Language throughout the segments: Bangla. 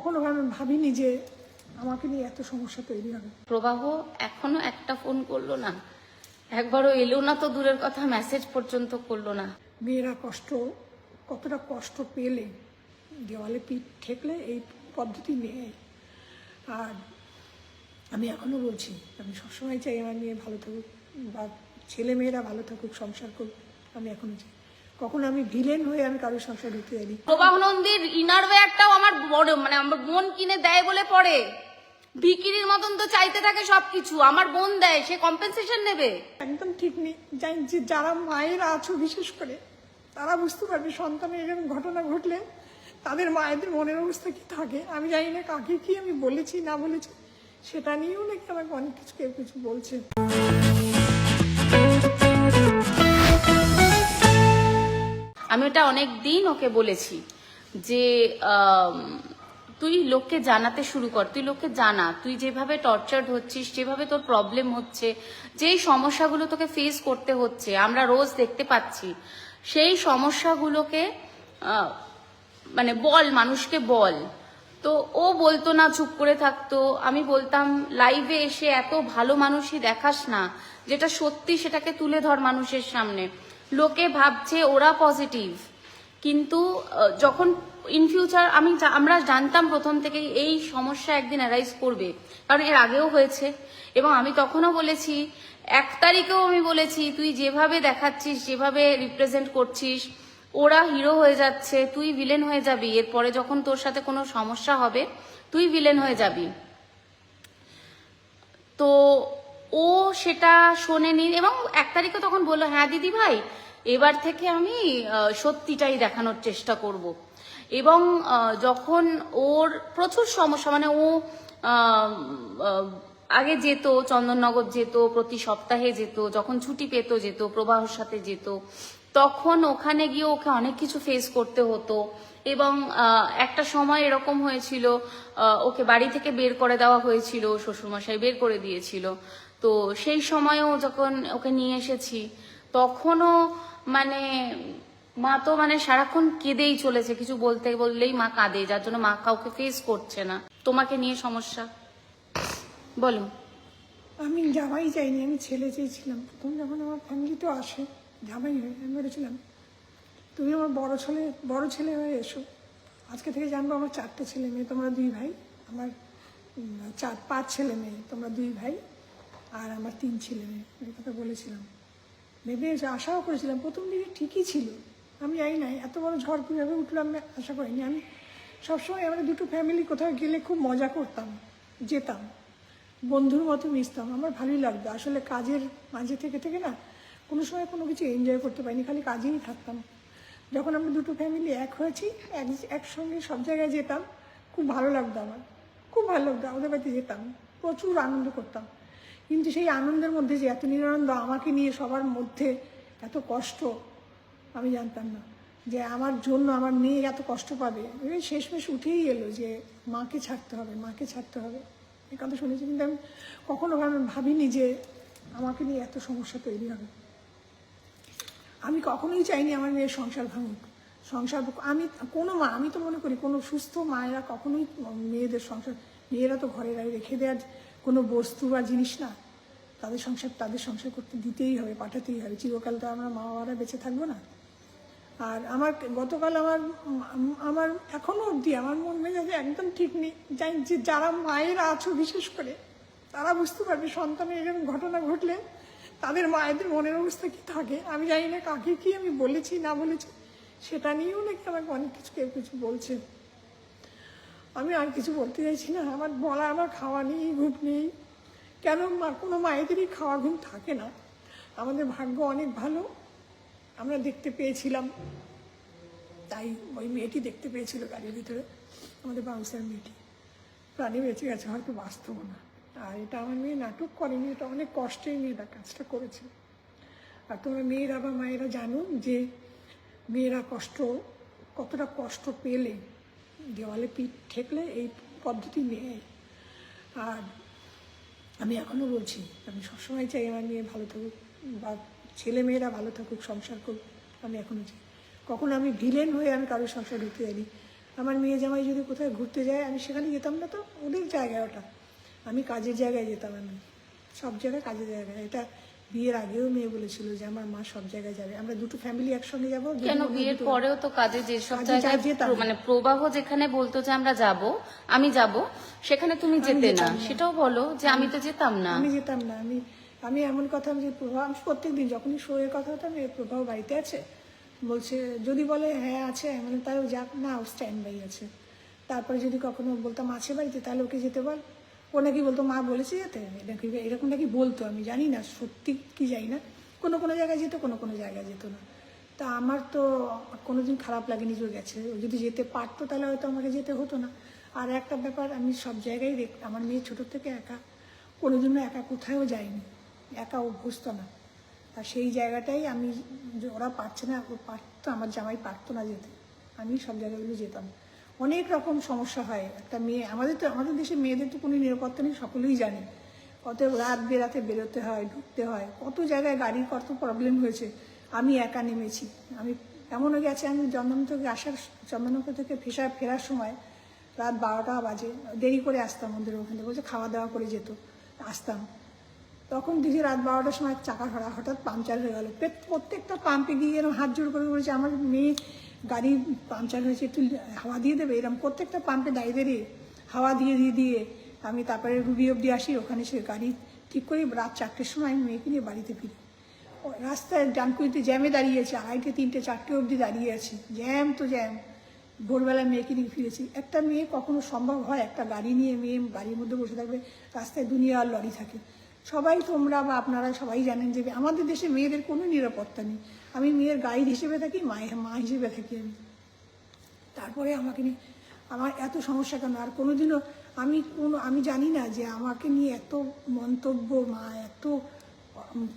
কখনো আমি ভাবিনি যে আমাকে নিয়ে এত সমস্যা তৈরি হবে। প্রবাহ এখনো একটা ফোন করলো না, একবারও এলো না তো দূরের কথা, মেসেজ পর্যন্ত করলো না। মেয়েরা কতটা কষ্ট পেলে দেওয়ালে পিঠ ঠেকলে এই পদ্ধতি নেয়। আর আমি এখনও বলছি, আমি সবসময় চাই আমার মেয়ে ভালো থাকুক বা ছেলে মেয়েরা ভালো থাকুক, সংসার করুক। আমি এখনও চাই, কখনো আমি ভিলেন হয়ে আমি কারোর সংসার ঢুকতে যাইনি। প্রবাহ নন্দীর ইনারওয়্যারটাও আমার বড় আমার বোন কিনে দেয় বলে পরে ভিকিরির মতন তো চাইতে থাকে সবকিছু, আমার বোন দেয়, সে কম্পেনসেশন নেবে। একদম ঠিক নেই। জানি যে যারা মায়েরা আছো বিশেষ করে তারা বুঝতে পারবে সন্তানের এরকম ঘটনা ঘটলে তাদের মায়েদের মনের অবস্থা কি থাকে। আমি জানি না কাকে কি আমি বলেছি না বলেছি, সেটা নিয়েও নাকি আমাকে অনেক কিছু কেউ কিছু বলছে। আমি ওটা অনেক দিন ওকে বলেছি যে তুই লোককে জানাতে শুরু কর, তুই লোককে জানা, তুই যেভাবে টর্চার্ড হচ্ছিস, যেভাবে তোর প্রবলেম হচ্ছে, যেই সমস্যাগুলো তোকে ফেস করতে হচ্ছে আমরা রোজ দেখতে পাচ্ছি, সেই সমস্যাগুলোকে মানে বল, মানুষকে বল। তো ও বলতো না, চুপ করে থাকতো। আমি বলতাম লাইভে এসে এত ভালো মানুষই দেখাস না, যেটা সত্যি সেটাকে তুলে ধর মানুষের সামনে। লোকে ভাবছে ওরা পজিটিভ, কিন্তু যখন ইন ফিউচার আমরা জানতাম প্রথম থেকেই এই সমস্যা একদিন অ্যারাইজ করবে, কারণ এর আগেও হয়েছে। এবং আমি তখনও বলেছি, 1 তারিখেও আমি বলেছি, তুই যেভাবে দেখাচ্ছিস, যেভাবে রিপ্রেজেন্ট করছিস, ওরা হিরো হয়ে যাচ্ছে, তুই ভিলেন হয়ে যাবি। এরপরে যখন তোর সাথে কোনো সমস্যা হবে তুই ভিলেন হয়ে যাবি। তো ও সেটা শোনেনি এবং 1 তারিখে তখন বললো, হ্যাঁ দিদি ভাই, এবার থেকে আমি সত্যিটাই দেখানোর চেষ্টা করব। এবং যখন ওর প্রচুর সমস্যা, মানে ও আগে যেত, চন্দননগর যেত, প্রতি সপ্তাহে যেত, যখন ছুটি পেত যেত, প্রবাহর সাথে যেত, তখন ওখানে গিয়ে ওকে অনেক কিছু ফেস করতে হতো। এবং একটা সময় এরকম হয়েছিল, ওকে বাড়ি থেকে বের করে দেওয়া হয়েছিল, শ্বশুরমশাই বের করে দিয়েছিল। তো সেই সময়ও যখন ওকে নিয়ে এসেছি, তখনও মানে মা তো মানে সারাক্ষণ কেঁদেই চলেছে, কিছু বলতে বললেই মা কাঁদে, যার জন্য মা কাউকে ফেস করছে না। তোমাকে নিয়ে সমস্যা বলো। আমি জামাই চাইনি, আমি ছেলে চেয়েছিলাম। প্রথম যখন আমার ফ্যামিলিতেও আসে জামাই হয়ে, আমি বলেছিলাম তুমি আমার বড় ছেলে হয়ে এসো। আজকে থেকে জানবো আমার 4টে ছেলে মেয়ে, তোমরা 2 ভাই। আমার 5 ছেলে মেয়ে, তোমরা 2 ভাই, আর আমার 3 ছেলে মেয়ে। এই কথা বলেছিলাম, ভেবে আশাও করেছিলাম। প্রথম দিকে ঠিকই ছিল, আমি জানি না এত বড় ঝড় কীভাবে উঠলো আমি আশা করিনি। আমি সবসময় আমরা দুটো ফ্যামিলি কোথাও গেলে খুব মজা করতাম, যেতাম, বন্ধুর মতো মিশতাম, আমার ভালোই লাগতো। আসলে কাজের মাঝে থেকে থেকে না কোনো সময় কোনো কিছু এনজয় করতে পারিনি, খালি কাজেই থাকতাম। যখন আমরা দুটো ফ্যামিলি এক হয়েছি, একসঙ্গে সব জায়গায় যেতাম, খুব ভালো লাগতো আমার, খুব ভালো লাগতো। আমাদের বাড়িতে যেতাম, প্রচুর আনন্দ করতাম। কিন্তু সেই আনন্দের মধ্যে যে এত নিরানন্দ, আমাকে নিয়ে সবার মধ্যে এত কষ্ট, আমি জানতাম না যে আমার জন্য আমার মেয়ে এত কষ্ট পাবে। শেষমেশ উঠেই এলো যে মাকে ছাড়তে হবে, মাকে ছাড়তে হবে, এই কথা শুনেছি। কিন্তু আমি কখনো ভাবিনি যে আমাকে নিয়ে এত সমস্যা তৈরি হবে। আমি কখনোই চাইনি আমার মেয়ের সংসার ভাঙুক। আমি কোনো মা, আমি তো মনে করি কোনো সুস্থ মায়েরা কখনোই মেয়েদের সংসার, মেয়েরা তো ঘরে রেখে দেওয়ার কোনো বস্তু বা জিনিস না। তাদের সংসার করতে দিতেই হবে, পাঠাতেই হবে। চিরকাল তো আমরা মা বাবারা বেঁচে থাকবো না। আর আমার গতকাল আমার এখনও অবধি আমার মন মেজাজে একদম ঠিক নেই। জানি যে যারা মায়েরা আছো বিশেষ করে তারা বুঝতে পারবে সন্তানের এরকম ঘটনা ঘটলে তাদের মায়েদের মনের অবস্থা কি থাকে। আমি জানি না কাকে কি আমি বলেছি না বলেছি, সেটা নিয়েও নাকি আমাকে অনেক কিছু কেউ কিছু বলছে। আমি আর কিছু বলতে চাইছি না। আমার খাওয়া নেই, ঘুম নেই। কেন কোনো মায়েদেরই খাওয়া ঘুম থাকে না? আমাদের ভাগ্য অনেক ভালো, আমরা দেখতে পেয়েছিলাম, তাই ওই মেয়েটি দেখতে পেয়েছিল গাড়ির ভিতরে, আমাদের বাউন্সার মেয়েটি। প্রাণী বেঁচে গেছে, হয়তো বাস্তব না। আর এটা আমার মেয়ে নাটক করেনি, এটা অনেক কষ্টেই মেয়েটা কাজটা করেছে। আর তোমরা মেয়েরা বা মায়েরা জানো যে মেয়েরা কতটা কষ্ট পেলে দেওয়ালে পিঠ ঠেকলে এই পদ্ধতি নেয়। আর আমি এখনও বলছি, আমি সবসময় চাই আমার মেয়ে ভালো থাকুক বা ছেলে মেয়েরা ভালো থাকুক, সংসার করুক। আমি এখনও চাই, কখনো আমি ভিলেন হয়ে আমি কারোর সংসার ঢুকতে যাইনি। আমার মেয়ে জামাই যদি কোথায় ঘুরতে যায় আমি সেখানে যেতাম না, তো ওদের জায়গায় ওটা, আমি কাজের জায়গায় যেতাম, আমি সব জায়গায় কাজের জায়গায়। এটা বিয়ের আগেও মেয়ে বলেছিল যে আমার মা সব জায়গায় যাবে, আমরা দুটো ফ্যামিলি একসঙ্গে যাবো। কেন বিয়ের পরেও তো কাজে যেসব কাজে জায়গায় যেতাম। মানে প্রবাহ যেখানে বলতো যে আমরা যাব, আমি যাব, সেখানে তুমি যেতে না, সেটাও বলো যে আমি তো যেতাম না। আমি যেতাম না, আমি এমন কথা, আমি যে প্রভা, আমি প্রত্যেকদিন যখনই শোয়ের কথা হতো আমি প্রভাব বাড়িতে আছে বলছে, যদি বলে হ্যাঁ আছে মানে তাহলে যাক না, ও স্ট্যান্ড বাই আছে। তারপরে যদি কখনো বলতাম আছে বাড়িতে, তাহলে ওকে যেতে বল, ও নাকি বলতো মা বলেছে যেতে, নাকি এরকম নাকি বলতো, আমি জানি না সত্যি কি জানি না। কোনো কোনো জায়গায় যেত, কোনো কোনো জায়গায় যেত না। তা আমার তো কোনোদিন খারাপ লাগেনি যে ও গেছে, ও যদি যেতে পারতো তাহলে হয়তো আমাকে যেতে হতো না। আর একটা ব্যাপার, আমি সব জায়গায় আমার মেয়ে ছোটোর থেকে একা, কোনোদিনও একা কোথাও যায়নি, একা অভ্যস্ত না। আর সেই জায়গাটাই আমি, ওরা পারছে না, ও পারতো, আমার জামাই পারতো না যেতে, আমি সব জায়গাগুলো যেতাম। অনেক রকম সমস্যা হয় একটা মেয়ে, আমাদের দেশে মেয়েদের তো কোনো নিরাপত্তা নেই, সকলেই জানে। কত রাত বেরাতে বেরোতে হয়, ঢুকতে হয়, কত জায়গায় গাড়ির কত প্রবলেম হয়েছে, আমি একা নেমেছি। আমি এমনও গেছে, আমি চন্দননগর থেকে ফেরার সময় রাত 12টা বাজে, দেরি করে আসতাম ওদের ওখানে, বলছে খাওয়া দাওয়া করে যেত, আসতাম। তখন দেখি রাত 12টার সময় চাকা হঠাৎ পাংচার হয়ে গেল। প্রত্যেকটা পাম্পে গিয়ে এরকম হাত জোড় করে বলেছে আমার মেয়ে গাড়ি পাংচার হয়েছে, একটু হাওয়া দিয়ে দেবে, এরকম প্রত্যেকটা পাম্পে দাঁড়িয়ে দাঁড়িয়ে হাওয়া দিয়ে আমি তারপরে রুবি অবধি আসি, ওখানে সে গাড়ি ঠিক করি, রাত 4টের সময় আমি মেয়েকে নিয়ে বাড়িতে ফিরি। রাস্তায় ডানকুনিতে জ্যামে দাঁড়িয়েছে, 2:30, 3টে, 4টে অবধি দাঁড়িয়ে আছি, জ্যাম তো জ্যাম। ভোরবেলা মেয়েকে নিয়ে ফিরেছি। একটা মেয়ে কখনো সম্ভব হয় একটা গাড়ি নিয়ে মেয়ে গাড়ির মধ্যে বসে থাকবে, রাস্তায় দুনিয়া আর লরি থাকে। সবাই তোমরা বা আপনারা সবাই জানেন যে আমাদের দেশে মেয়েদের কোনো নিরাপত্তা নেই। আমি মেয়ের গাইড হিসেবে থাকি, মা হিসেবে থাকি আমি। তারপরে আমাকে নিয়ে আমার এত সমস্যা কেন? আর কোনোদিনও আমি জানি না যে আমাকে নিয়ে এত মন্তব্য, মা এত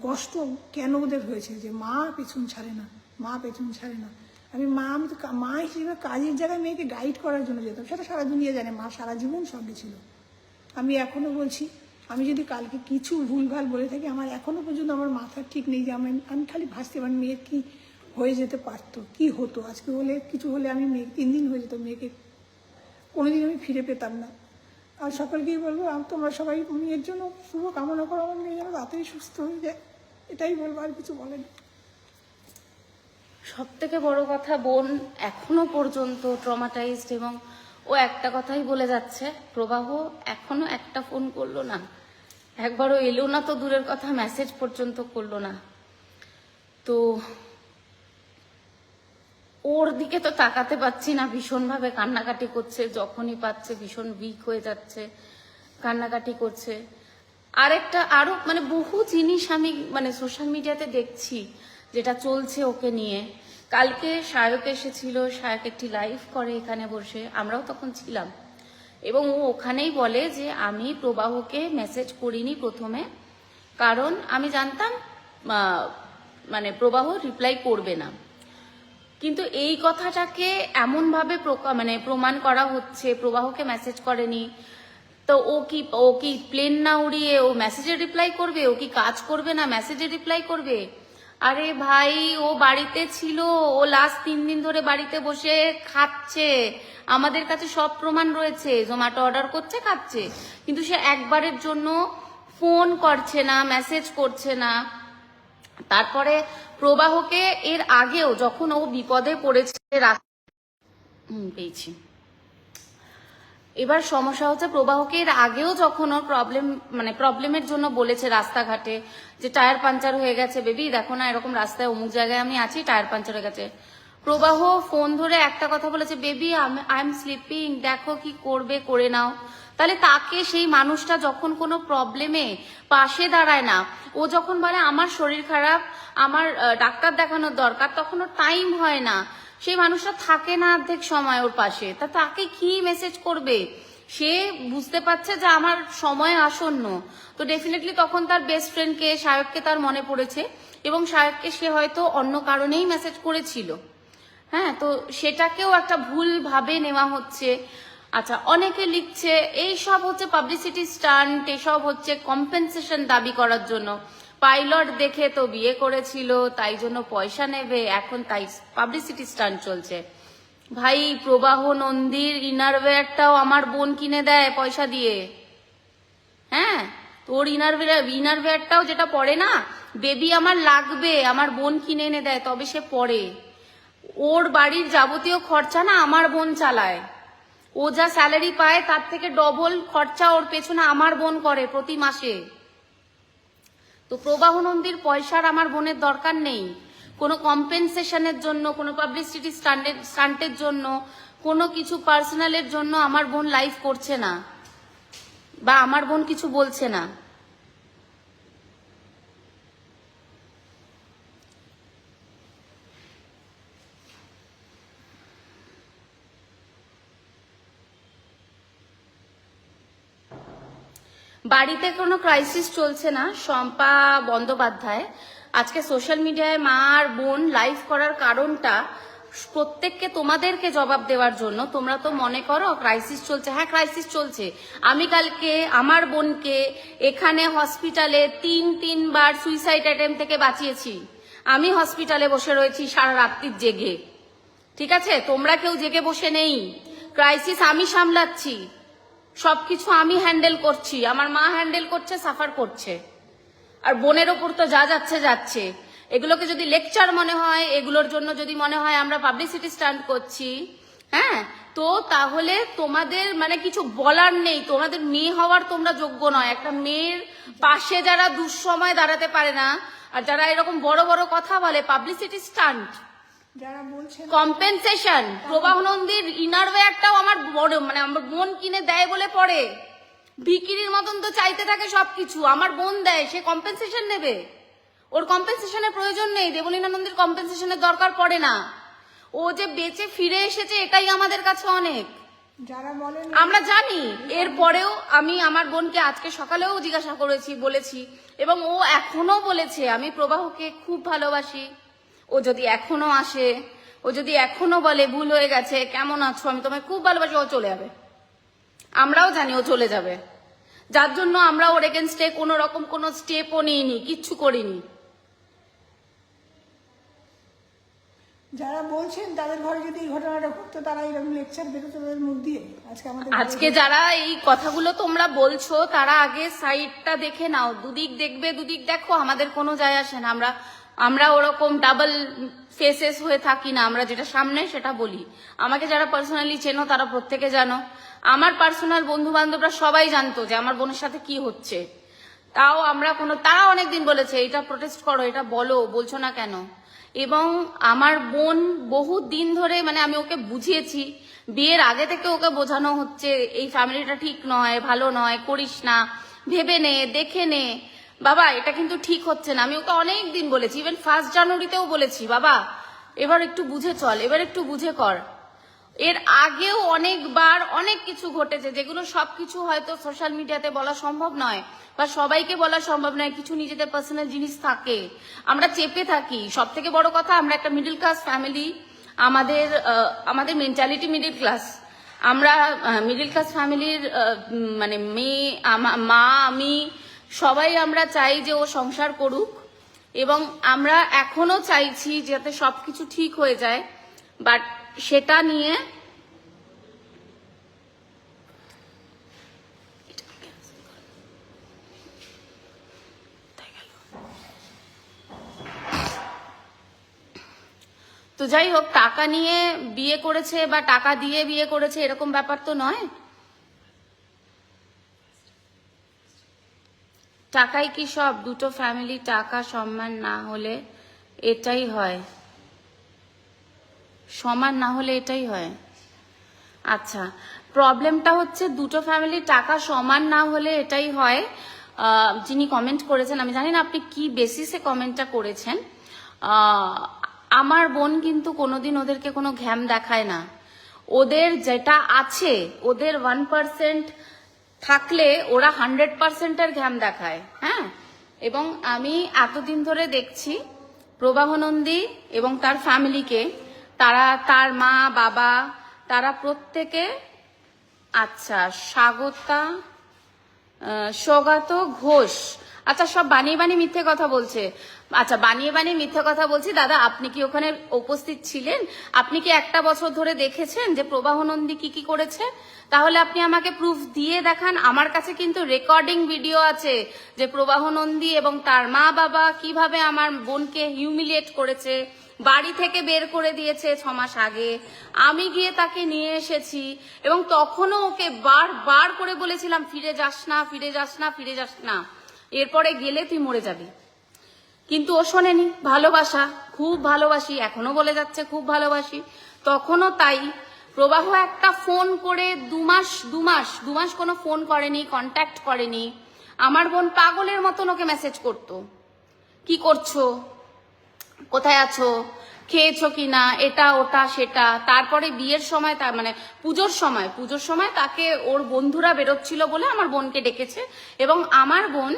কষ্ট কেন ওদের হয়েছে, যে মা পেছন ছাড়ে না। আমি তো মা হিসেবে কাজের জায়গায় মেয়েকে গাইড করার জন্য যেতাম, সেটা সারা দুনিয়া জানে, মা সারা জীবন সঙ্গে ছিল। আমি এখনও বলছি, আমি যদি কালকে কিছু ভুলভাল বলে থাকি, আমার এখনও পর্যন্ত আমার মাথার ঠিক নেই যে আমি খালি ভাসতে পারি মেয়ের কী হয়ে যেতে পারতো, কী হতো আজকে কিছু হলে আমি মেয়ে 3 দিন হয়ে যেত, মেয়েকে কোনোদিন আমি ফিরে পেতাম না। আর সকলকেই বলবো, তোমরা সবাই মেয়ের জন্য শুভ কামনা করো, আমার মেয়ে যেন তাড়াতাড়ি সুস্থ হয়ে যায়, এটাই বলবো, আর কিছু বলেন। সব থেকে বড় কথা, বোন এখনো পর্যন্ত ট্রমাটাইজড, এবং ও একটা কথাই বলে যাচ্ছে, প্রবাহ এখনো একটা ফোন করলো না, একবারও এলো না তো দূরের কথা, মেসেজ পর্যন্ত করলো না। তো ওর দিকে তো তাকাতে পাচ্ছি না, ভীষণভাবে কান্নাকাটি করছে, যখনই পাচ্ছে ভীষণ উইক হয়ে যাচ্ছে, কান্নাকাটি করছে। আরো মানে বহু জিনিস আমি মানে সোশ্যাল মিডিয়াতে দেখছি যেটা চলছে ওকে নিয়ে। কালকে সায়ক এসেছিল, সায়ক একটি লাইভ করে এখানে বসে, আমরাও তখন ছিলাম, এবং ও ওখানেই বলে যে আমি প্রবাহকে মেসেজ করিনি প্রথমে, কারণ আমি জানতাম মানে প্রবাহ রিপ্লাই করবে না। কিন্তু এই কথাটাকে এমনভাবে মানে প্রমাণ করা হচ্ছে প্রবাহকে মেসেজ করেনি, তো ও কি প্লেন না উড়িয়ে ও মেসেজে রিপ্লাই করবে? ও কি কাজ করবে না মেসেজে রিপ্লাই করবে? আরে ভাই, ও বাড়িতে ছিল, ও লাস্ট 3 দিন ধরে বাড়িতে বসে খাচ্ছে, আমাদের কাছে সব প্রমাণ রয়েছে, জোম্যাটো অর্ডার করছে, খাচ্ছে, কিন্তু সে একবারের জন্য ফোন করছে না, মেসেজ করছে না। তারপরে প্রবাহকে এর আগেও যখন ও বিপদে পড়েছে পেয়েছি, এবার সমস্যা হচ্ছে প্রবাহকে এর আগেও যখন ওর প্রবলেমের জন্য বলেছে রাস্তাঘাটে যে টায়ার পাঞ্চার হয়ে গেছে, বেবি দেখো না এরকম রাস্তায় অমুক জায়গায় আমি আছি, টায়ার পাঞ্চার হয়ে গেছে, প্রবাহ ফোন ধরে একটা কথা বলেছে, বেবি আই এম স্লিপিং, দেখো কি করবে করে নাও। তাহলে তাকে সেই মানুষটা যখন কোনো প্রবলেমে পাশে দাঁড়ায় না, ও যখন বলে আমার শরীর খারাপ, আমার ডাক্তার দেখানোর দরকার, তখন ওর টাইম হয় না, সেই মানুষটা থাকে না অর্ধেক সময় ওর পাশে, তা তাকে কি মেসেজ করবে? সে বুঝতে পারছে যে আমার সময় আসন্ন, তো ডেফিনেটলি তখন তার বেস্ট ফ্রেন্ডকে, সায়ককে তার মনে পড়েছে, এবং সায়ককে সে হয়তো অন্য কারণেই মেসেজ করেছিল। হ্যাঁ, তো সেটাকেও একটা ভুল ভাবে নেওয়া হচ্ছে। আচ্ছা, অনেকে লিখছে এই সব হচ্ছে পাবলিসিটি স্টান্ট, এসব হচ্ছে কম্পেনসেশন দাবি করার জন্য, পাইলট দেখে তো বিয়ে করেছিল, তাই জন্য পয়সা নেবে, এখন তাই পাবলিসিটি স্টান্ট চলছে। ভাই প্রবাহ নন্দীর ইনারওয়্যারটাও আমার বোন কিনে দেয় পয়সা দিয়ে। হ্যাঁ, তোর ইনারওয়্যারটাও যেটা পরে না, বেবি আমার লাগবে, আমার বোন কিনে এনে দেয়, তবে সে পরে। ওর বাড়ির যাবতীয় খরচা না আমার বোন চালায়। ও যা স্যালারি পায় তার থেকে ডবল খরচা ওর পেছনে আমার বোন করে প্রতি মাসে। তো প্রবাহ নন্দীর পয়সার আমার বোনের দরকার নেই। কোনো কম্পেনসেশনের জন্য, কোনো পাবলিসিটি স্টান্টের জন্য, কোনো কিছু পার্সোনালের জন্য আমার বোন লাইভ করছে না, বা আমার বোন কিছু বলছে না। বাড়িতে কোনো ক্রাইসিস চলছে না। শম্পা বন্দ্যোপাধ্যায় আজকে সোশ্যাল মিডিয়ায় মা আর বোন লাইভ করার কারণটা প্রত্যেককে তোমাদেরকে জবাব দেওয়ার জন্য। তোমরা তো মনে করো ক্রাইসিস চলছে, হ্যাঁ ক্রাইসিস চলছে। আমি কালকে আমার বোনকে এখানে হসপিটালে তিনবার সুইসাইড অ্যাটেম্প থেকে বাঁচিয়েছি। আমি হসপিটালে বসে রয়েছি সারা রাত্রির জেগে, ঠিক আছে? তোমরা কেউ জেগে বসে নেই। ক্রাইসিস আমি সামলাচ্ছি, সবকিছু আমি হ্যান্ডেল করছি, আমার মা হ্যান্ডেল করছে, সাফার করছে। আর বোনের ওপর তো যা যাচ্ছে যাচ্ছে। এগুলোকে যদি লেকচার মনে হয়, এগুলোর জন্য যদি মনে হয় আমরা পাবলিসিটি স্টান্ট করছি, হ্যাঁ, তো তাহলে তোমাদের মানে কিছু বলার নেই। তোমাদের মেয়ে হওয়ার তোমরা যোগ্য নয়। একটা মেয়ের পাশে যারা দুঃসময় দাঁড়াতে পারে না, আর যারা এরকম বড় বড় কথা বলে, পাবলিসিটি স্টান্ট, যারা বলছেন কম্পেনসেশন, প্রবাহ নন্দীর ইনারওয়্যারটাও আমার বড় মানে আমার বোন কিনে দেয় বলে পরে ভিকিরির মতন তো চাইতে থাকে সবকিছু। আমার বোন দেয়, সে কম্পেনসেশন নেবে। ওর কম্পেনসেশনের প্রয়োজন নেই, দেবলীনা নন্দীর কম্পেনসেশনের দরকার পড়ে না। ও যে বেঁচে ফিরে এসেছে এটাই আমাদের কাছে অনেক। যারা বলেন আমরা জানি। এরপরেও আমি আমার বোনকে আজকে সকালেও জিজ্ঞাসা করেছি, বলেছি, এবং ও এখনো বলেছে আমি প্রবাহকে খুব ভালোবাসি। ও যদি এখনো আসে, ও যদি এখনো বলে ভুল হয়ে গেছে, কেমন আছো, আমি তোমায় খুব ভালোবাসি, ও চলে যাবে। আমরাও জানি ও চলে যাবে, যার জন্য আমরা ওর এগেনস্টে কোনো রকম কোনো স্টেপও নিইনি, কিচ্ছু করিনি। যারা বলছেন তাদের ঘরে যদি এই ঘটনাটা ঘটতো, তারা এরকম লেকচার বেরোতো তাদের মুখ দিয়ে। আজকে যারা এই কথাগুলো তোমরা বলছো, তারা আগে সাইডটা দেখে নাও। দুদিক দেখবে, দুদিক দেখো, আমাদের কোনো যায় আসে না। আমরা ওরকম ডাবল ফেসেস হয়ে থাকি না। আমরা যেটা সামনে সেটা বলি। আমাকে যারা পার্সোনালি চেনো তারা প্রত্যেকে জানো। আমার পার্সোনাল বন্ধু বান্ধবরা সবাই জানতো যে আমার বোনের সাথে কি হচ্ছে। তাও আমরা তারা অনেকদিন বলেছে এটা প্রোটেস্ট করো, এটা বলছো না কেন। এবং আমার বোন বহু দিন ধরে মানে আমি ওকে বুঝিয়েছি, বিয়ের আগে থেকে ওকে বোঝানো হচ্ছে এই ফ্যামিলিটা ঠিক নয়, ভালো নয়, করিস না, ভেবে নে, দেখে নে বাবা, এটা কিন্তু ঠিক হচ্ছে না। আমি ওকে অনেক দিন বলেছি, ইভেন 1 জানুয়ারিতেও বলেছি, বাবা এবার একটু বুঝে চল, এবার একটু বুঝে কর। এর আগেও অনেকবার অনেক কিছু ঘটেছে, যেগুলো সবকিছু হয়তো সোশ্যাল মিডিয়াতে বলা সম্ভব নয়, বা সবাইকে বলা সম্ভব নয়। কিছু নিজেদের পার্সোনাল জিনিস থাকে, আমরা চেপে থাকি। সব থেকে বড় কথা, আমরা একটা মিডল ক্লাস ফ্যামিলি, আমাদের মেন্টালিটি মিডল ক্লাস। আমরা মিডল ক্লাস ফ্যামিলির মানে মেয়ে, মা, আমি সবাই আমরা চাই যে ও সংসার করুক, এবং আমরা এখনো চাইছি যাতে সবকিছু ঠিক হয়ে যায়। বাট সেটা নিয়ে তো যাই হোক, টাকা নিয়ে বিয়ে করেছে বা টাকা দিয়ে বিয়ে করেছে এরকম ব্যাপার তো নয়। টাকাই কি সব? দুটো ফ্যামিলি, টাকা সম্মান না হলে এটাই হয়, সমান না হলে এটাই হয়। আচ্ছা, প্রবলেমটা হচ্ছে দুটো ফ্যামিলি টাকা সমান না হলে এটাই হয়। যিনি কমেন্ট করেছেন, আমি জানি না আপনি কি বেসিসে কমেন্টটা করেছেন। আমার বোন কিন্তু কোনোদিন ওদেরকে কোনো ঘ্যাম দেখায় না। ওদের যেটা আছে, ওদের 1% থাকলে ওরা 100%-এর ঘ্যাম দেখায়। হ্যাঁ, এবং আমি এতদিন ধরে দেখছি প্রবাহ নন্দী এবং তার ফ্যামিলিকে, তার মা বাবা, তারা প্রত্যেকে, আচ্ছা সৌগত ঘোষ, আচ্ছা, সব বানিয়ে বানিয়ে মিথ্যে কথা বলছে। আচ্ছা, বানিয়ে বানিয়ে মিথ্যে কথা বলছি। দাদা, আপনি কি ওখানে উপস্থিত ছিলেন? আপনি কি একটা বছর ধরে দেখেছেন যে প্রবাহ নন্দী কি কি করেছে? তাহলে আপনি আমাকে প্রুফ দিয়ে দেখান। আমার কাছে কিন্তু রেকর্ডিং ভিডিও আছে যে প্রবাহ নন্দী এবং তার মা বাবা কিভাবে আমার বোনকে হিউমিলিয়েট করেছে, বাড়ি থেকে বের করে দিয়েছে 6 মাস আগে। আমি গিয়ে তাকে নিয়ে এসেছি এবং তখনও ওকে বার করে বলেছিলাম ফিরে যাস না, ফিরে যাস না, ফিরে যাস না, এরপরে গেলে তুই মরে যাবি। কিন্তু ও শোনেনি। ভালোবাসা, খুব ভালোবাসি, এখনো বলে যাচ্ছে খুব ভালোবাসি, তখনও তাই। প্রবাহ একটা ফোন করে দু মাস কোনো ফোন করেনি, কন্ট্যাক্ট করেনি। আমার বোন পাগলের মতন ওকে মেসেজ করতো, কি করছো, কোথায় আছো, খেয়েছো কিনা, এটা ওটা সেটা। তারপরে বিয়ের সময়, তার মানে পুজোর সময় তাকে ওর বন্ধুরা বেরোচ্ছিল বলে আমার বোনকে ডেকেছে এবং আমার বোন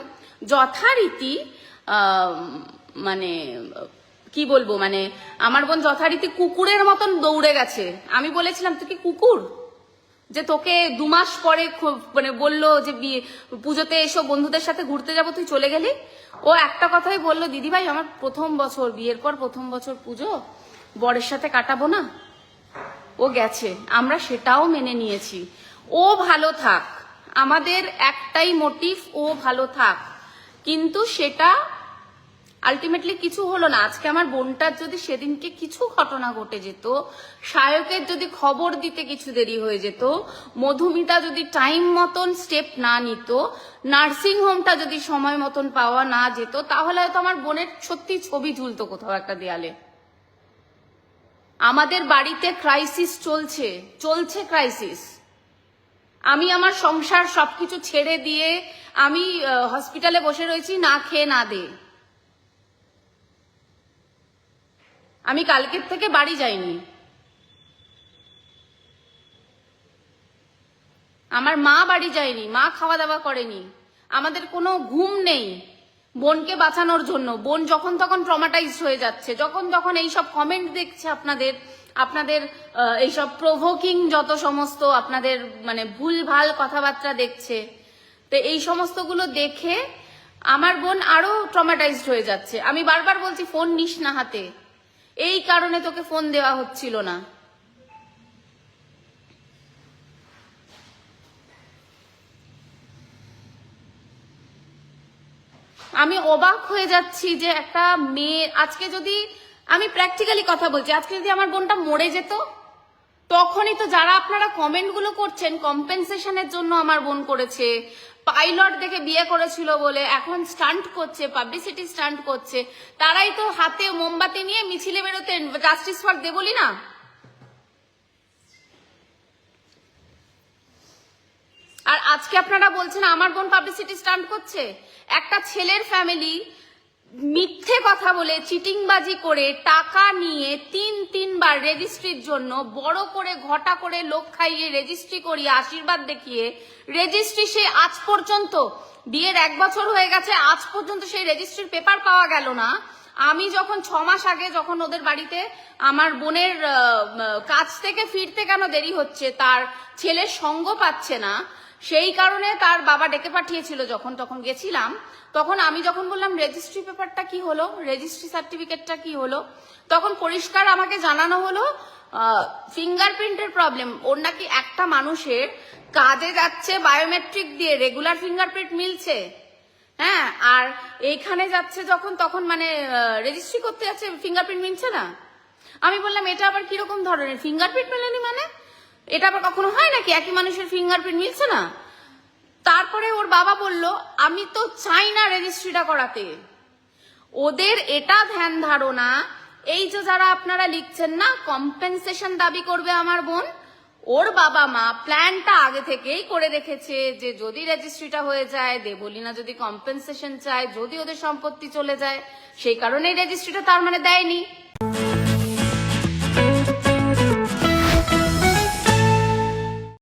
যথারীতি মানে কি বলবো, মানে আমার বোন যথারীতি কুকুরের মতন দৌড়ে গেছে। আমি বলেছিলাম তুই কি কুকুর যে তোকে 2 মাস পরে মানে বললো যে পুজোতে এসো বন্ধুদের সাথে ঘুরতে যাবো, তুই চলে গেলি। ও একটা কথাই বললো, দিদি ভাই আমার প্রথম বছর, বিয়ের পর প্রথম বছর পুজো বরের সাথে কাটাবো না। ও গেছে, আমরা সেটাও মেনে নিয়েছি। ও ভালো থাক, আমাদের একটাই মোটিভ, ও ভালো থাক। কিন্তু সেটা আলটিমেটলি কিছু হলো না। আজকে আমার বোনটার যদি সেদিনকে কিছু ঘটনা ঘটে যেত, সায়কের যদি খবর দিতে কিছু দেরি হয়ে যেত, মধুমিতা যদি টাইম মতন স্টেপ না নিত, নার্সিং হোমটা যদি সময় মতন পাওয়া না যেত, তাহলে হয়তো আমার বোনের সত্যি ছবি ঝুলতো কোথাও একটা দেয়ালে। আমাদের বাড়িতে ক্রাইসিস চলছে ক্রাইসিস। আমি আমার সংসার সবকিছু ছেড়ে দিয়ে আমি হসপিটালে বসে রয়েছি, না খেয়ে না দে। আমি কালকের থেকে বাড়ি যাইনি। আমার মা বাড়ি যায়নি, মা খাওয়া দাওয়া করেনি। আমাদের কোনো ঘুম নেই বোনকে বাঁচানোর জন্য। বোন যখন তখন ট্রমাটাইজড হয়ে যাচ্ছে, যখন তখন এইসব কমেন্ট দেখছে আপনাদের এইসব প্রভোকিং যত সমস্ত আপনাদের মানে ভুলভাল কথাবার্তা দেখছে। তো এই সমস্তগুলো দেখে আমার বোন আরো ট্রমাটাইজড হয়ে যাচ্ছে। আমি বারবার বলছি ফোন নিস না হাতে, এই কারণে তোকে ফোন দেওয়া হচ্ছিল না। আমি অবাক হয়ে যাচ্ছি যে একটা মেয়ে, আজকে যদি আমি প্র্যাকটিক্যালি কথা বলছি, আজকে যদি আমার বোনটা মরে যেত, তখনই তো যারা আপনারা কমেন্ট গুলো করছেন কম্পেনসেশনের জন্য আমার বোন করেছে, পাইলট দেখে বিয়ে করেছিল বলে এখন স্টান্ট করছে, পাবলিসিটি স্টান্ট করছে, তারাই তো হাতে মোমবাতি নিয়ে মিছিলে বেরোতেন জাস্টিস ফর দেবলি না। আর আজকে আপনারা বলছেন আমার বোন পাবলিসিটি স্টান্ট করছে। একটা ছেলের ফ্যামিলি মিথ্যে কথা বলে, চিটিংবাজি করে, টাকা নিয়ে 3বার রেজিস্ট্রির জন্য বড় করে ঘটা করে লোক খাইয়ে রেজিস্ট্রি করিয়ে আশীর্বাদ দেখিয়ে রেজিস্ট্রি, সে আজ পর্যন্ত বিয়ের 1 বছর হয়ে গেছে, আজ পর্যন্ত সেই রেজিস্ট্রির পেপার পাওয়া গেল না। আমি যখন 6 মাস আগে যখন ওদের বাড়িতে আমার বোনের কাজ থেকে ফিরতে কেন দেরি হচ্ছে, তার ছেলের সঙ্গ পাচ্ছে না, সেই কারণে তার বাবা ডেকে পাঠিয়েছিল, যখন তখন গেছিলাম, তখন আমি যখন বললাম রেজিস্ট্রি পেপারটা কি হলো, রেজিস্ট্রি সার্টিফিকেটটা কি হলো, তখন পরিষ্কার আমাকে জানানো হলো ফিঙ্গারপ্রিন্টের প্রবলেম। ওর নাকি একটা মানুষের কাজে যাচ্ছে বায়োমেট্রিক দিয়ে, রেগুলার ফিঙ্গারপ্রিন্ট মিলছে, হ্যাঁ, আর এইখানে যাচ্ছে যখন তখন মানে রেজিস্ট্রি করতে যাচ্ছে ফিঙ্গারপ্রিন্ট মিলছে না। আমি বললাম এটা আবার কিরকম ধরনের ফিঙ্গারপ্রিন্ট মেলেনি, মানে এটা আবার কখনো হয় নাকি একই মানুষের ফিঙ্গারপ্রিন্ট মিলছে না। তারপরে ওর বাবা বলল আমি তো চাই না রেজিস্ট্রিটা করাতে। ওদের এটা ধ্যান ধারণা, এই যে যারা আপনারা লিখছেন না কম্পেনসেশন দাবি করবে আমার বোন, ওর বাবা মা প্ল্যানটা আগে থেকেই করে রেখেছে যে যদি রেজিস্ট্রিটা হয়ে যায়, দেবলীনা যদি কম্পেনসেশন চায়, যদি ওদের সম্পত্তি চলে যায়, সেই কারণেই রেজিস্ট্রিটা তার মানে দেয়নি।